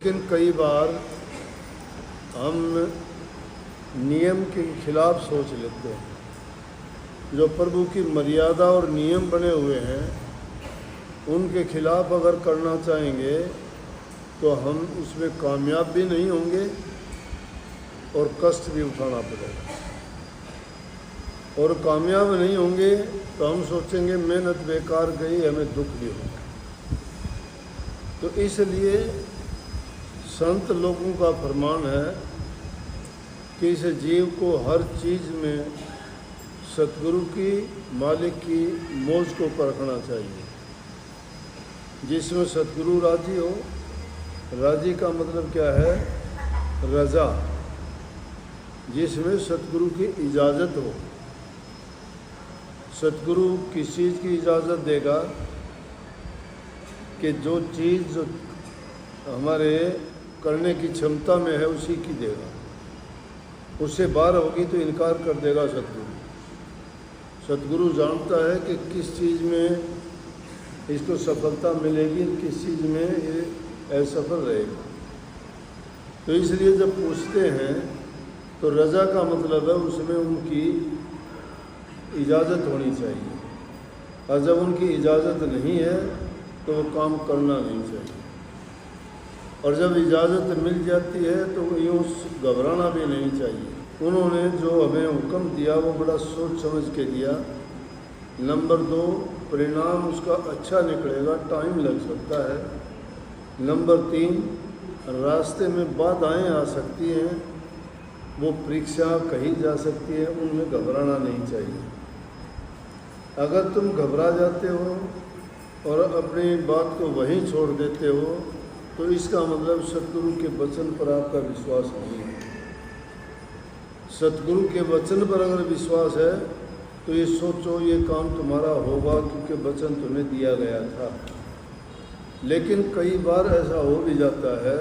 लेकिन कई बार हम नियम के खिलाफ सोच लेते हैं। जो प्रभु की मर्यादा और नियम बने हुए हैं उनके खिलाफ अगर करना चाहेंगे तो हम उसमें कामयाब भी नहीं होंगे और कष्ट भी उठाना पड़ेगा। और कामयाब नहीं होंगे तो हम सोचेंगे मेहनत बेकार गई, हमें दुख भी होगा। तो इसलिए संत लोगों का फरमान है कि इस जीव को हर चीज़ में सतगुरु की, मालिक की मौज को परखना चाहिए। जिसमें सतगुरु राजी हो, राजी का मतलब क्या है? रजा। जिसमें सतगुरु की इजाज़त हो। सतगुरु किस चीज़ की इजाज़त देगा कि जो चीज़ जो हमारे करने की क्षमता में है उसी की देगा। उससे बाहर होगी तो इनकार कर देगा सतगुरु। सतगुरु जानता है कि किस चीज़ में इसको सफलता मिलेगी, किस चीज़ में ये असफल रहेगा। तो इसलिए जब पूछते हैं तो रजा का मतलब है उसमें उनकी इजाज़त होनी चाहिए। और जब उनकी इजाज़त नहीं है तो वो काम करना नहीं चाहिए। और जब इजाज़त मिल जाती है तो यूँ घबराना भी नहीं चाहिए। उन्होंने जो हमें हुक्म दिया वो बड़ा सोच समझ के दिया। नंबर 2, परिणाम उसका अच्छा निकलेगा, टाइम लग सकता है। नंबर 3, रास्ते में बाधाएं आ सकती हैं, वो परीक्षा कही जा सकती है, उनमें घबराना नहीं चाहिए। अगर तुम घबरा जाते हो और अपनी बात को वहीं छोड़ देते हो तो इसका मतलब सतगुरु के वचन पर आपका विश्वास नहीं है। सतगुरु के वचन पर अगर विश्वास है तो ये सोचो ये काम तुम्हारा होगा क्योंकि वचन तुम्हें दिया गया था। लेकिन कई बार ऐसा हो भी जाता है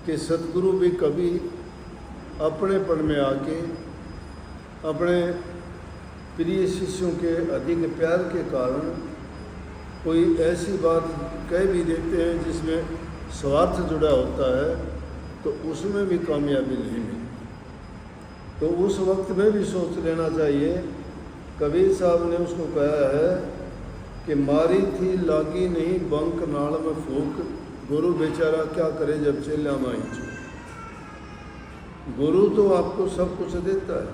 कि सतगुरु भी कभी अपनेपन में आके अपने प्रिय शिष्यों के अधिक प्यार के कारण कोई ऐसी बात कह भी देते हैं जिसमें स्वार्थ जुड़ा होता है, तो उसमें भी कामयाबी नहीं मिलती। तो उस वक्त में भी सोच लेना चाहिए। कबीर साहब ने उसको कहा है कि मारी थी लागी नहीं बंक नाल में फूक, गुरु बेचारा क्या करे जब चेला माई चूक। गुरु तो आपको सब कुछ देता है,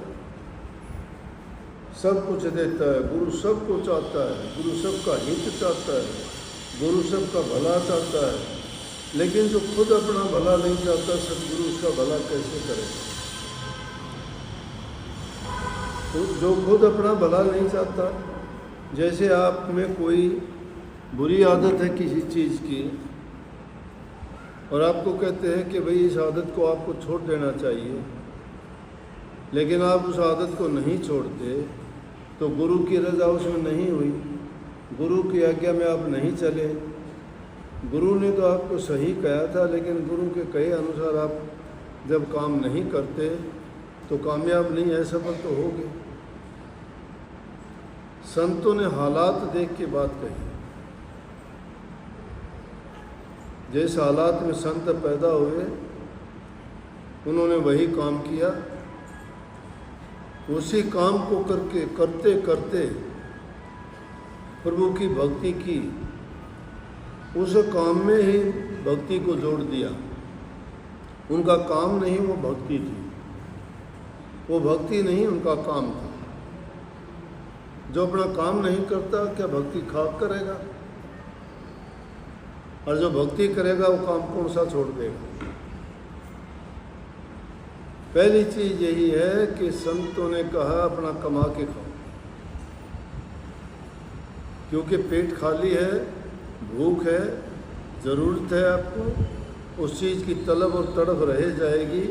सब कुछ देता है। गुरु सब को चाहता है, गुरु सबका हित चाहता है, गुरु सबका भला चाहता है। लेकिन जो खुद अपना भला नहीं चाहता, सतगुरु उसका भला कैसे करेगा? तो जो खुद अपना भला नहीं चाहता, जैसे आप में कोई बुरी आदत है किसी चीज़ की और आपको कहते हैं कि भाई इस आदत को आपको छोड़ देना चाहिए, लेकिन आप उस आदत को नहीं छोड़ते तो गुरु की रज़ा उसमें नहीं हुई, गुरु की आज्ञा में आप नहीं चले। गुरु ने तो आपको सही कहा था, लेकिन गुरु के कहे अनुसार आप जब काम नहीं करते तो कामयाब नहीं है, सफल तो होगे। संतों ने हालात देख के बात कही। जिस हालात में संत पैदा हुए उन्होंने वही काम किया। उसी काम को करते करते प्रभु की भक्ति की, उस काम में ही भक्ति को जोड़ दिया। उनका काम नहीं, वो भक्ति थी। वो भक्ति नहीं, उनका काम था। जो अपना काम नहीं करता क्या भक्ति खाक करेगा? और जो भक्ति करेगा वो काम कौन सा छोड़ देगा? पहली चीज़ यही है कि संतों ने कहा अपना कमा के खाओ, क्योंकि पेट खाली है, भूख है, ज़रूरत है आपको, उस चीज़ की तलब और तड़प रह जाएगी।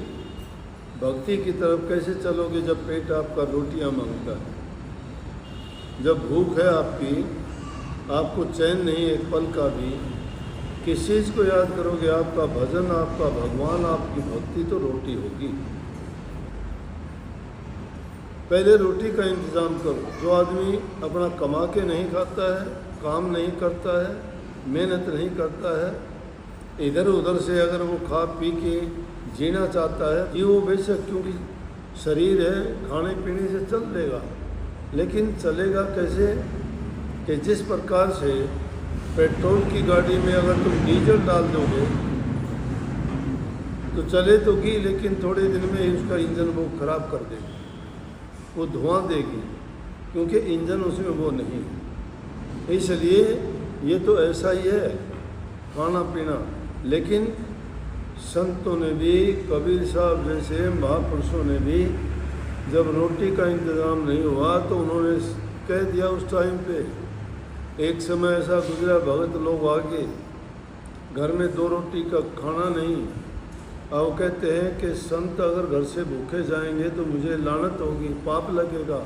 भक्ति की तरफ कैसे चलोगे जब पेट आपका रोटियां मांगता है? जब भूख है आपकी, आपको चैन नहीं एक पल का भी, किस चीज़ को याद करोगे? आपका भजन, आपका भगवान, आपकी भक्ति तो रोटी होगी। पहले रोटी का इंतज़ाम करो। जो आदमी अपना कमा के नहीं खाता है, काम नहीं करता है, मेहनत नहीं करता है, इधर उधर से अगर वो खा पी के जीना चाहता है ये वो बेशक, क्योंकि शरीर है खाने पीने से चल देगा, लेकिन चलेगा कैसे कि जिस प्रकार से पेट्रोल की गाड़ी में अगर तुम डीजल डाल दोगे तो चले तो की, लेकिन थोड़े दिन में ही उसका इंजन वो खराब कर देगी, वो धुआं देगी, क्योंकि इंजन उसमें वो नहीं है। इसलिए ये तो ऐसा ही है खाना पीना। लेकिन संतों ने भी, कबीर साहब जैसे महापुरुषों ने भी, जब रोटी का इंतज़ाम नहीं हुआ तो उन्होंने कह दिया उस टाइम पे। एक समय ऐसा गुजरा, भगत लोग आगे, घर में 2 रोटी का खाना नहीं। अब कहते हैं कि संत अगर घर से भूखे जाएंगे तो मुझे लानत होगी, पाप लगेगा।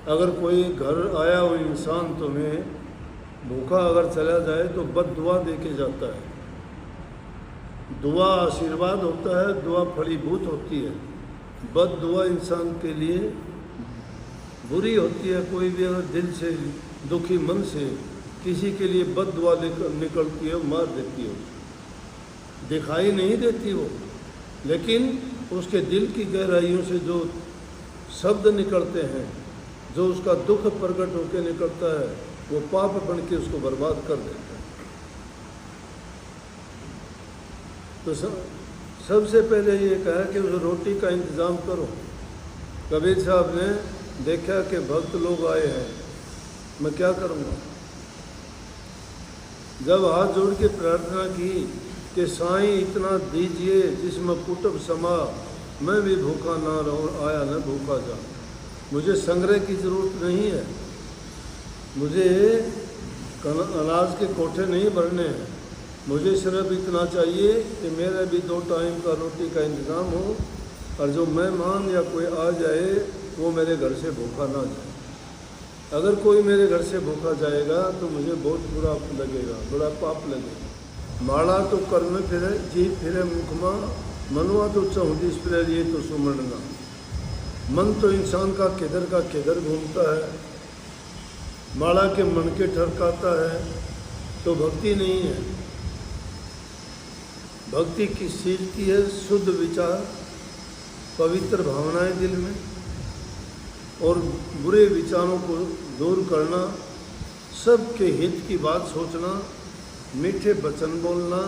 अगर कोई घर आया हुआ इंसान तुम्हें भूखा अगर चला जाए तो बद दुआ दे के जाता है। दुआ आशीर्वाद होता है, दुआ फलीभूत होती है। बद दुआ इंसान के लिए बुरी होती है। कोई भी अगर दिल से दुखी मन से किसी के लिए बद दुआ निकलती है, मार देती है, दिखाई नहीं देती वो, लेकिन उसके दिल की गहराइयों से जो शब्द निकलते हैं, जो उसका दुख प्रकट होकर निकलता है, वो पाप बन के उसको बर्बाद कर देता है। तो सबसे पहले ये कहा कि उस रोटी का इंतज़ाम करो। कबीर साहब ने देखा कि भक्त लोग आए हैं, मैं क्या करूँगा। जब हाथ जोड़ के प्रार्थना की कि साईं इतना दीजिए जिसमें कुटुब समा, मैं भी भूखा ना रहूं, आया न भूखा जा। मुझे संग्रह की ज़रूरत नहीं है, मुझे अनाज के कोठे नहीं भरने हैं, मुझे सिर्फ इतना चाहिए कि मेरा भी 2 टाइम का रोटी का इंतज़ाम हो, और जो मेहमान या कोई आ जाए वो मेरे घर से भूखा ना जाए। अगर कोई मेरे घर से भूखा जाएगा तो मुझे बहुत बुरा लगेगा, बड़ा पाप लगेगा। माड़ा तो कर्म फिरे, जी फिरे मुखमा, मनुआ तो 34 फिरे, ये तो सुमरना। मन तो इंसान का किधर घूमता है, माड़ा के मन के ठरकाता है, तो भक्ति नहीं है। भक्ति किस चीज़ की है? शुद्ध विचार, पवित्र भावनाएं दिल में, और बुरे विचारों को दूर करना, सबके हित की बात सोचना, मीठे वचन बोलना,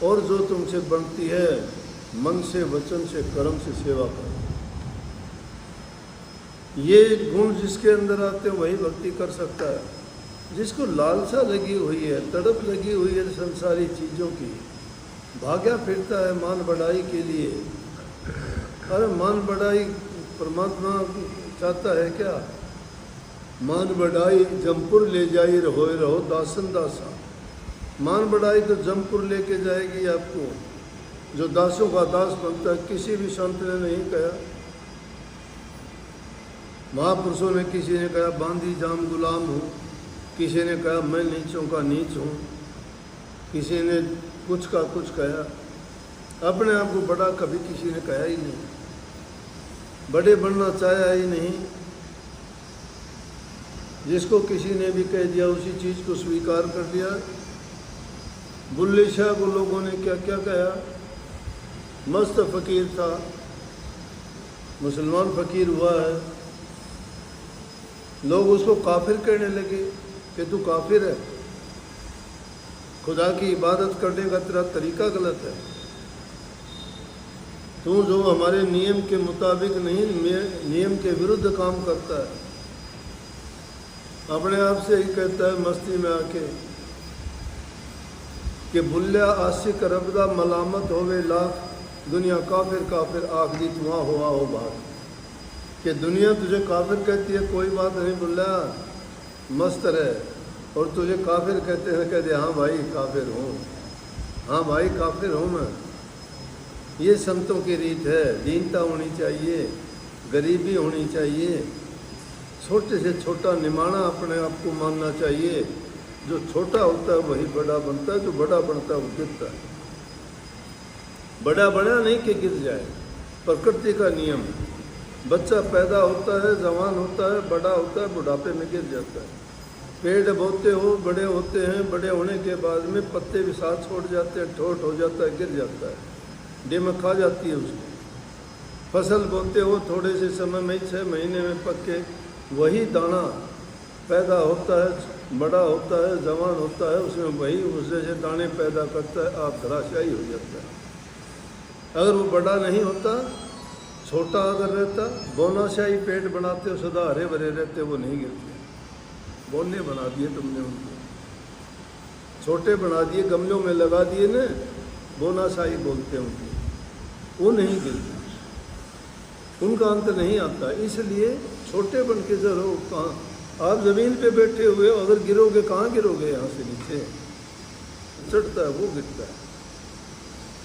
और जो तुमसे बनती है मन से, वचन से, कर्म से सेवा करना। ये गुण जिसके अंदर आते हैं वही भक्ति कर सकता है। जिसको लालसा लगी हुई है, तड़प लगी हुई है संसारी चीज़ों की, भाग्या फिरता है मान बढ़ाई के लिए। अरे मान बढ़ाई परमात्मा चाहता है क्या? मान बढ़ाई जमपुर ले जाई, रहो दासन दासा। मान बढ़ाई तो जमपुर लेके जाएगी आपको, जो दासों का दास बनता है। किसी भी संत ने नहीं कहा, महापुरुषों ने, किसी ने कहा बांदी जाम गुलाम हूँ, किसी ने कहा मैं नीचों का नीच हूँ, किसी ने कुछ का कुछ कहा। अपने आप को बड़ा कभी किसी ने कहा ही नहीं, बड़े बनना चाहा ही नहीं। जिसको किसी ने भी कह दिया उसी चीज़ को स्वीकार कर लिया। बुल्ले शाह को लोगों ने क्या क्या कहा, मस्त फ़कीर था, मुसलमान फ़कीर हुआ है, लोग उसको काफिर कहने लगे कि तू काफिर है, खुदा की इबादत करने का तेरा तरीका गलत है, तू जो हमारे नियम के मुताबिक नहीं, नियम के विरुद्ध काम करता है। अपने आप से ही कहता है मस्ती में आके कि बुल्ला आशिक रबदा मलामत होवे लाख, दुनिया काफिर काफिर आखिरी तुआ हुआ हो बात। कि दुनिया तुझे काफिर कहती है, कोई बात नहीं बुल्ला, मस्त रहे, और तुझे काफिर कहते हैं, कहते हाँ भाई काफिर हूँ, हाँ भाई काफिर हूँ मैं। ये संतों की रीत है। दीनता होनी चाहिए, गरीबी होनी चाहिए, छोटे से छोटा निमाना अपने आप को मानना चाहिए। जो छोटा होता है वही बड़ा बनता है, जो बड़ा बनता है वो गिरता है। बड़ा बड़ा नहीं कि गिर जाए, प्रकृति का नियम है। बच्चा पैदा होता है, जवान होता है, बड़ा होता है, बुढ़ापे में गिर जाता है। पेड़ बोते हो, बड़े होते हैं, बड़े होने के बाद में पत्ते भी साथ छोड़ जाते हैं, ठोट हो जाता है, गिर जाता है, दीमक खा जाती है उसको। फसल बोते हो, थोड़े से समय में 6 महीने में पक के वही दाना पैदा होता है, बड़ा होता है, जवान होता है, उसमें वही उस जैसे दाने पैदा करता है, आप धराशायी हो जाता है। अगर वो बड़ा नहीं होता, छोटा अगर रहता, बोनाशाही पेड़ बनाते हो, सदा हरे भरे रहते, वो नहीं गिरते। बोने बना दिए तुमने उनको, छोटे बना दिए, गमलों में लगा दिए ना, बोनाशाही बोलते हैं उनको, वो नहीं गिरते, उनका अंत नहीं आता। इसलिए छोटे बन के जरो, कहाँ आप ज़मीन पे बैठे हुए हो, अगर गिरोगे कहाँ गिरोगे, यहाँ से नीचे चढ़ता है, वो गिरता है।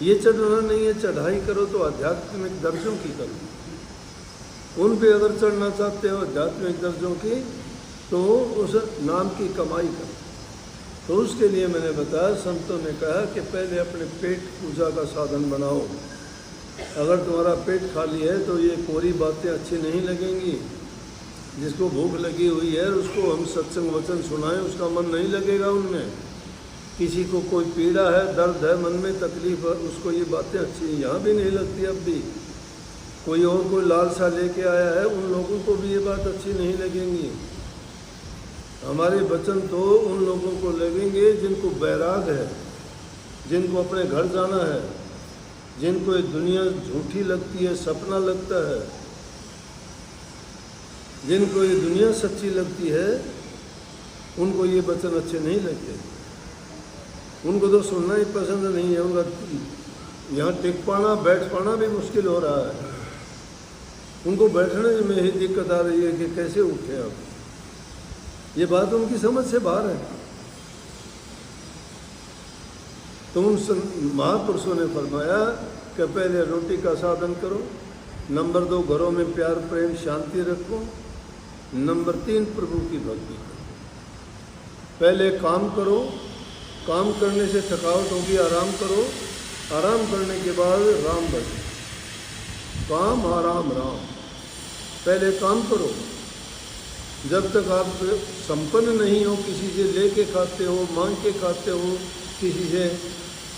ये चढ़ना नहीं है, चढ़ाई करो तो आध्यात्मिक दर्जों की करो। उन पे अगर चढ़ना चाहते हो आध्यात्मिक दर्जों की, तो उस नाम की कमाई करो। तो उसके लिए मैंने बताया, संतों ने कहा कि पहले अपने पेट पूजा का साधन बनाओ। अगर तुम्हारा पेट खाली है तो ये कोरी बातें अच्छी नहीं लगेंगी। जिसको भूख लगी हुई है उसको हम सत्संग वचन सुनाएं, उसका मन नहीं लगेगा उनमें। किसी को कोई पीड़ा है, दर्द है, मन में तकलीफ है, उसको ये बातें अच्छी यहाँ भी नहीं लगती। अब भी कोई और कोई लालसा लेके आया है, उन लोगों को भी ये बात अच्छी नहीं लगेंगी। हमारे वचन तो उन लोगों को लगेंगे जिनको बैराग है, जिनको अपने घर जाना है, जिनको ये दुनिया झूठी लगती है, सपना लगता है, जिनको ये दुनिया सच्ची लगती है, उनको ये वचन अच्छे नहीं लगते। उनको तो सुनना ही पसंद नहीं है। उनका यहाँ टिक पाना, बैठ पाना भी मुश्किल हो रहा है। उनको बैठने में ही दिक्कत आ रही है कि कैसे उठे अब। ये बात उनकी समझ से बाहर है। तो उन महापुरुषों ने फरमाया कि पहले रोटी का साधन करो, नंबर 2 घरों में प्यार प्रेम शांति रखो, नंबर 3 प्रभु की भक्ति करो। पहले काम करो, काम करने से थकावट होगी, आराम करो, आराम करने के बाद राम भजो। काम आराम राम, पहले काम करो। जब तक आप संपन्न नहीं हो, किसी से लेके खाते हो, मांग के खाते हो, किसी से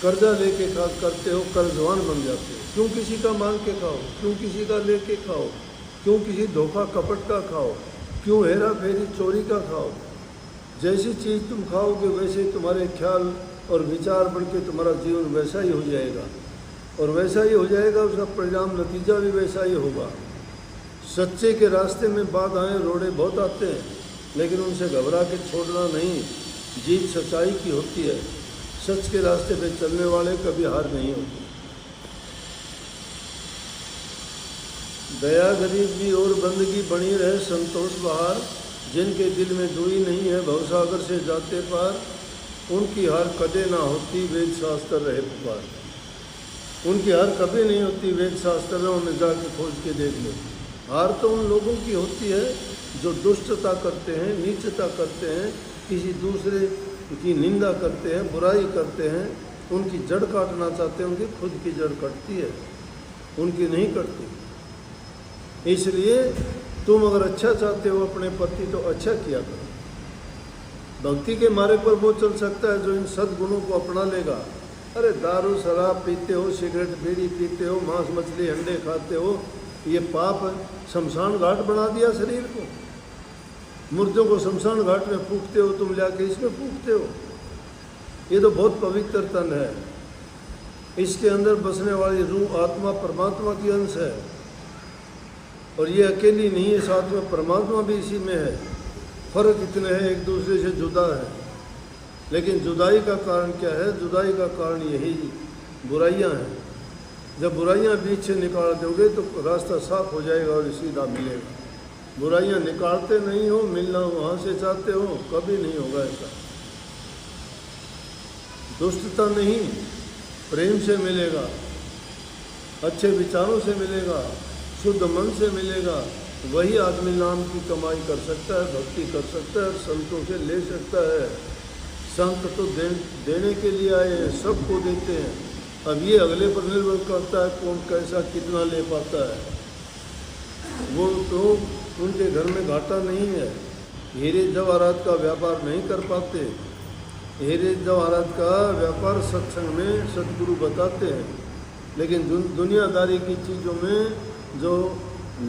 कर्जा लेके करते हो, कर्जवान बन जाते हो। क्यों किसी का मांग के खाओ, क्यों किसी का लेके खाओ, क्यों किसी धोखा कपट का खाओ, क्यों हेरा फेरी चोरी का खाओ। जैसी चीज़ तुम खाओगे वैसे तुम्हारे ख्याल और विचार बढ़ के तुम्हारा जीवन वैसा ही हो जाएगा, और वैसा ही हो जाएगा, उसका परिणाम नतीजा भी वैसा ही होगा। सच्चे के रास्ते में बाधाएं रोड़े बहुत आते हैं, लेकिन उनसे घबरा के छोड़ना नहीं। जीत सच्चाई की होती है। सच के रास्ते पे चलने वाले कभी हार नहीं होते। दया गरीबी और बंदगी बनी रहे संतोष बहार, जिनके दिल में दूरी नहीं है भवसागर से जाते पार, उनकी हार कदे ना होती वेद शास्त्र रहे पुकार। उनकी हार कभी नहीं होती वेद शास्त्र में, उन्हें जाके खोज के देख लो। हार तो उन लोगों की होती है जो दुष्टता करते हैं, नीचता करते हैं, किसी दूसरे की निंदा करते हैं, बुराई करते हैं, उनकी जड़ काटना चाहते हैं। उनकी खुद की जड़ कटती है, उनकी नहीं कटती। इसलिए तुम अगर अच्छा चाहते हो अपने प्रति तो अच्छा किया करो। भक्ति के मार्ग पर वो चल सकता है जो इन सद्गुणों को अपना लेगा। अरे दारू शराब पीते हो, सिगरेट बीड़ी पीते हो, मांस मछली अंडे खाते हो, ये पाप शमशान घाट बना दिया शरीर को। मुर्दों को शमशान घाट में फूकते हो, तुम जाके इसमें फूकते हो। ये तो बहुत पवित्र तन है, इसके अंदर बसने वाली रूह आत्मा परमात्मा की अंश है, और ये अकेली नहीं है, साथ में परमात्मा भी इसी में है। फर्क इतने है, एक दूसरे से जुदा है। लेकिन जुदाई का कारण क्या है? जुदाई का कारण यही बुराइयां हैं। जब बुराइयां बीच से निकाल दोगे तो रास्ता साफ हो जाएगा और सीधा मिलेगा। बुराइयां निकालते नहीं हो, मिलना वहाँ से चाहते हो, कभी नहीं होगा ऐसा। दुष्टता नहीं, प्रेम से मिलेगा, अच्छे विचारों से मिलेगा, शुद्ध मन से मिलेगा। वही आदमी नाम की कमाई कर सकता है, भक्ति कर सकता है, संतों से ले सकता है। संत तो देने के लिए आए हैं, सबको देते हैं। अब ये अगले पर निर्भर करता है कौन कैसा कितना ले पाता है। वो तो उनके घर में घाटा नहीं है, हीरे जवाहरात का व्यापार नहीं कर पाते। हीरे जवाहरात का व्यापार सत्संग में सदगुरु बताते हैं, लेकिन दुनियादारी की चीज़ों में जो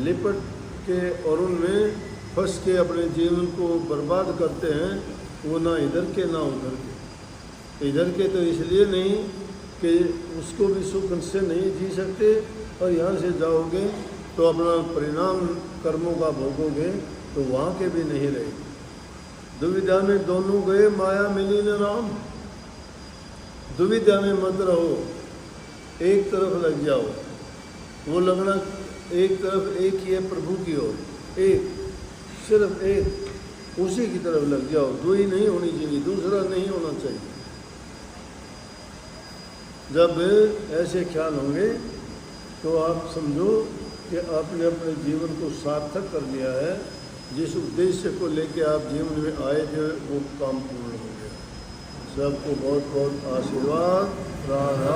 लिपट के और उनमें फंस के अपने जीवन को बर्बाद करते हैं, वो ना इधर के ना उधर के। इधर के तो इसलिए नहीं कि उसको भी सुख से नहीं जी सकते, और यहाँ से जाओगे तो अपना परिणाम कर्मों का भोगोगे तो वहाँ के भी नहीं रहे। दुविधा में दोनों गए, माया मिली न राम। दुविधा में मत रहो, एक तरफ लग जाओ। वो लगना एक तरफ एक ही है, प्रभु की ओर, एक, सिर्फ एक, उसी की तरफ लग जाओ। दो ही नहीं होनी चाहिए, दूसरा नहीं होना चाहिए। जब ऐसे ख्याल होंगे तो आप समझो कि आपने अपने जीवन को सार्थक कर लिया है। जिस उद्देश्य को लेके आप जीवन में आए थे वो काम पूर्ण हो गया। सबको बहुत बहुत आशीर्वाद। राधा